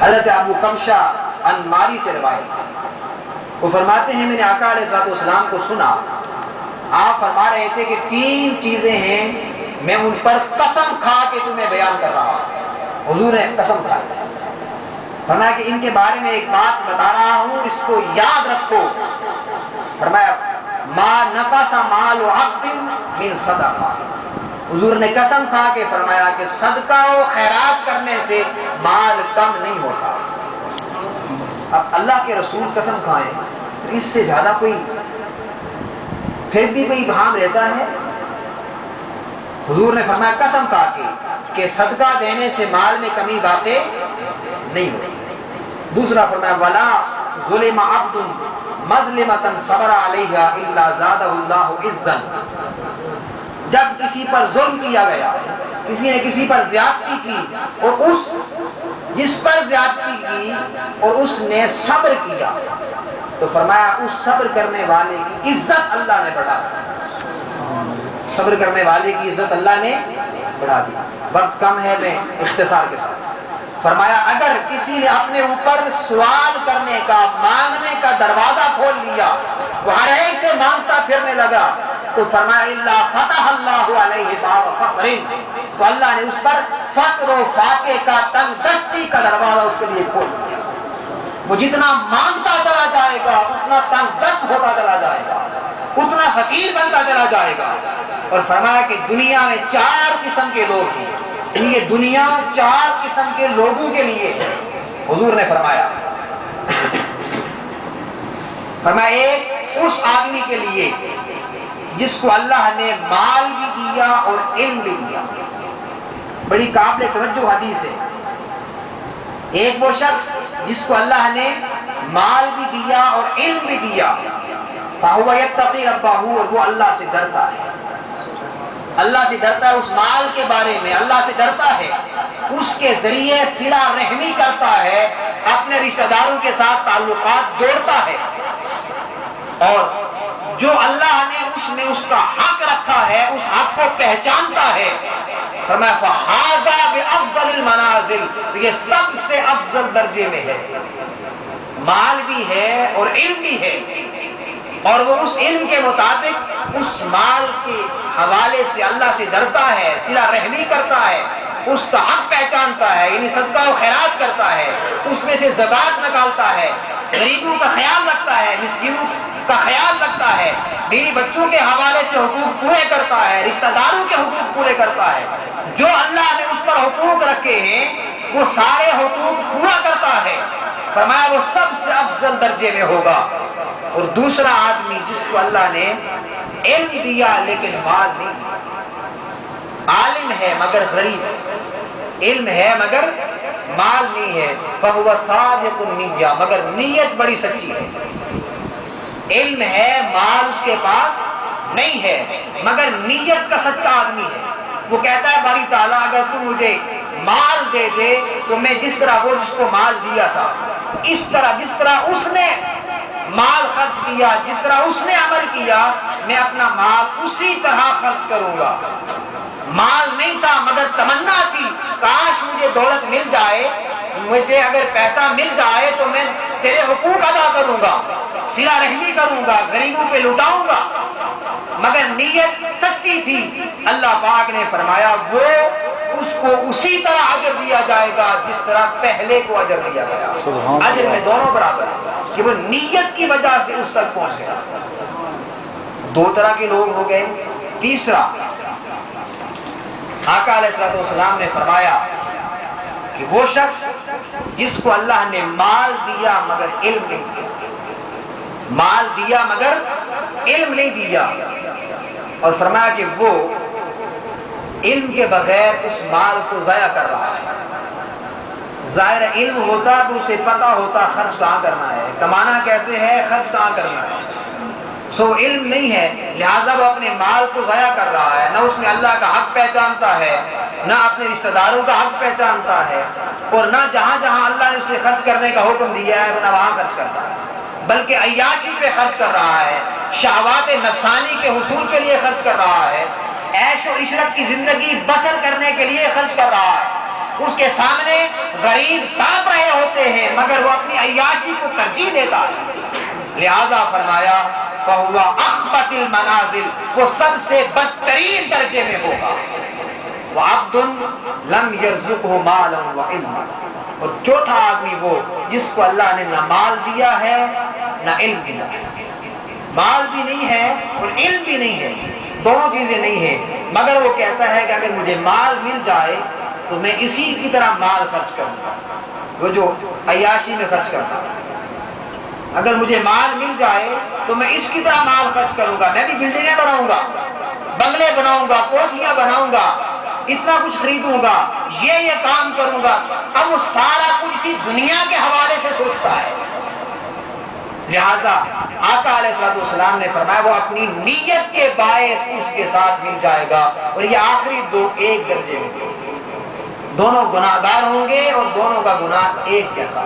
حضرت ابو قمشہ انماری سے روایت ہے، وہ فرماتے ہیں میں نے آقا علیہ الصلوۃ والسلام کو سنا، آپ فرما رہے تھے کہ 3 چیزیں ہیں میں ان پر قسم کھا کے تمہیں بیان کر رہا ہوں۔ حضور نے قسم کھائی، فرمایا کہ ان کے بارے میں ایک بات بتا رہا ہوں، اس کو یاد رکھو۔ فرمایا ما نقص مال عبد من صدقہ، حضور نے قسم کھا کے فرمایا کہ صدقہ و خیرات کرنے سے مال کم نہیں ہوتا۔ اب اللہ کے رسول قسم کھائیں تو اس سے زیادہ کوئی پھر بھی کوئی ابہام رہتا ہے؟ حضور نے فرمایا قسم کھا کے کہ صدقہ دینے سے مال میں کمی واقع نہیں ہوتی۔ دوسرا فرمایا ولا ظلم عبد مظلمۃ صبر علیہا الا زادہ اللہ عزا، جب کسی پر ظلم کیا گیا، کسی نے کسی پر زیادتی کی اور اس جس پر زیادتی کی اور اس نے صبر کیا تو فرمایا اس صبر کرنے والے کی عزت اللہ نے بڑھا دی، صبر کرنے والے کی عزت اللہ نے بڑھا دی۔ وقت کم ہے، میں اختصار کے ساتھ فرمایا اگر کسی نے اپنے اوپر سوال کرنے کا، مانگنے کا دروازہ کھول لیا، وہ ہر ایک سے مانگتا پھرنے لگا، تو فرمایا اللہ فتح اللہ علیہ باب فقر، تو اللہ نے اس پر فقر و فاقے کا، تنگ دستی کا دروازہ اس کے لیے کھول دیا۔ وہ جتنا مانگتا چلا جائے گا اتنا تنگ دست ہوتا چلا جائے گا، اتنا فقیر بنتا چلا جائے گا۔ اور فرمایا کہ دنیا میں 4 قسم کے لوگ ہیں، یہ دنیا 4 قسم کے لوگوں کے لیے ہے۔ حضور نے فرمایا ایک اس آدمی کے لیے جس کو اللہ نے مال بھی دیا اور علم بھی دیا، بڑی قابل توجہ حدیث ہے۔ ایک وہ شخص جس کو اللہ نے مال بھی دیا اور علم بھی دیا، فَهُوَ يَتَّقِي رَبَّهُ، اور وہ اللہ سے ڈرتا ہے، اللہ سے ڈرتا ہے، اس مال کے بارے میں اللہ سے ڈرتا ہے، اس کے ذریعے صلہ رحمی کرتا ہے، اپنے رشتہ داروں کے ساتھ تعلقات جوڑتا ہے، اور جو اللہ نے اس میں اس کا حق رکھا ہے اس حق کو پہچانتا ہے۔ فرمایا فَهَذَا بِأَفْضَلِ الْمَنَازِلِ، تو یہ سب سے افضل درجے میں ہے، مال بھی ہے اور علم بھی ہے، اور وہ اس علم کے مطابق اس مال کے حوالے سے اللہ سے ڈرتا ہے، صلہ رحمی کرتا ہے، اس کا حق پہچانتا ہے، یعنی صدقہ و خیرات کرتا ہے، اس میں سے زکات نکالتا ہے، غریبوں کا خیال رکھتا ہے، مسکینوں کا خیال رکھتا ہے، بیوی بچوں کے حوالے سے حقوق پورے کرتا ہے، رشتہ داروں کے حقوق پورے کرتا ہے، جو اللہ نے اس پر حقوق رکھے ہیں وہ سارے حقوق پورا کرتا ہے۔ فرمایا وہ سب سے افضل درجے میں ہوگا۔ اور دوسرا آدمی جس کو اللہ نے علم دیا لیکن مال نہیں دیا، عالم ہے مگر غریب ہے، علم ہے مگر مال نہیں ہے، فَهُوَ صَادِقُ النِّيَّةِ، مگر نیت بڑی سچی ہے۔ علم ہے، مال اس کے پاس نہیں ہے مگر نیت کا سچا آدمی ہے۔ وہ کہتا ہے باری تعالیٰ اگر تم مجھے مال دے دے تو میں جس طرح وہ جس کو مال دیا تھا، اس طرح جس طرح اس نے مال خرچ کیا، جس طرح اس نے عمل کیا، میں اپنا مال اسی طرح خرچ کروں گا۔ مال نہیں تھا مگر تمنا تھی، کاش مجھے دولت مل جائے، مجھے اگر پیسہ مل جائے تو میں تیرے حقوق ادا کروں گا، صلہ رحمی کروں گا، غریبوں پہ لٹاؤں گا، مگر نیت سچی تھی۔ اللہ پاک نے فرمایا وہ اس کو اسی طرح اجر دیا جائے گا جس طرح پہلے کو اجر دیا گیا، اجر میں دونوں برابر ہیں، کہ وہ نیت کی وجہ سے اس تک پہنچ گیا۔ 2 طرح کے لوگ ہو گئے۔ تیسرا، آقا علیہ الصلوۃ والسلام نے فرمایا کہ وہ شخص جس کو اللہ نے مال دیا مگر علم نہیں دیا، مال دیا مگر علم نہیں دیا، اور فرمایا کہ وہ علم کے بغیر اس مال کو ضائع کر رہا ہے۔ ظاہر علم ہوتا تو اسے پتہ ہوتا خرچ کہاں کرنا ہے، کمانا کیسے ہے، خرچ کہاں کرنا ہے۔ سو علم نہیں ہے، لہٰذا وہ اپنے مال کو ضائع کر رہا ہے، نہ اس میں اللہ کا حق پہچانتا ہے، نہ اپنے رشتہ داروں کا حق پہچانتا ہے، اور نہ جہاں جہاں اللہ نے اسے خرچ کرنے کا حکم دیا ہے نہ وہاں خرچ کرتا ہے، بلکہ عیاشی پہ خرچ کر رہا ہے، شہوات نفسانی کے حصول کے لیے خرچ کر رہا ہے، عیش و عشرت کی زندگی بسر کرنے کے لیے خرچ کر رہا ہے۔ اس کے سامنے غریب تڑپ رہے ہوتے کرتے ہیں مگر وہ اپنی عیاشی کو ترجیح دیتا ہے، لہذا فرمایا فَهُوَ أَخْبَثِ الْمَنَازِلِ، وہ سب سے بدترین درجے میں ہوگا۔ وَعَبْدٌ لَمْ يَرْزُقْهُ مَالًا وَعِلْمًا، اور چوتھا آدمی وہ جس کو اللہ نے نہ مال دیا ہے نہ علم دیا ہے، مال بھی نہیں ہے اور علم بھی نہیں ہے، دونوں چیزیں نہیں ہیں، مگر وہ کہتا ہے کہ اگر مجھے مال مل جائے تو میں اسی کی طرح مال خرچ کروں گا، وہ جو عیاشی میں خرچ کرتا ہے، اگر مجھے مال مل جائے تو میں اس کی طرح مال خرچ کروں گا، میں بھی بلڈنگیں بناؤں گا، بنگلے بناؤں گا، کوٹھیاں بناؤں گا، اتنا کچھ خریدوں گا، یہ کام کروں گا۔ اب وہ سارا کچھ اسی دنیا کے حوالے سے سوچتا ہے، لہذا آقا علیہ السلام نے فرمایا وہ اپنی نیت کے باعث اس کے ساتھ مل جائے گا، اور یہ آخری دو ایک درجے میں دونوں گناہگار ہوں گے اور دونوں کا گناہ ایک جیسا۔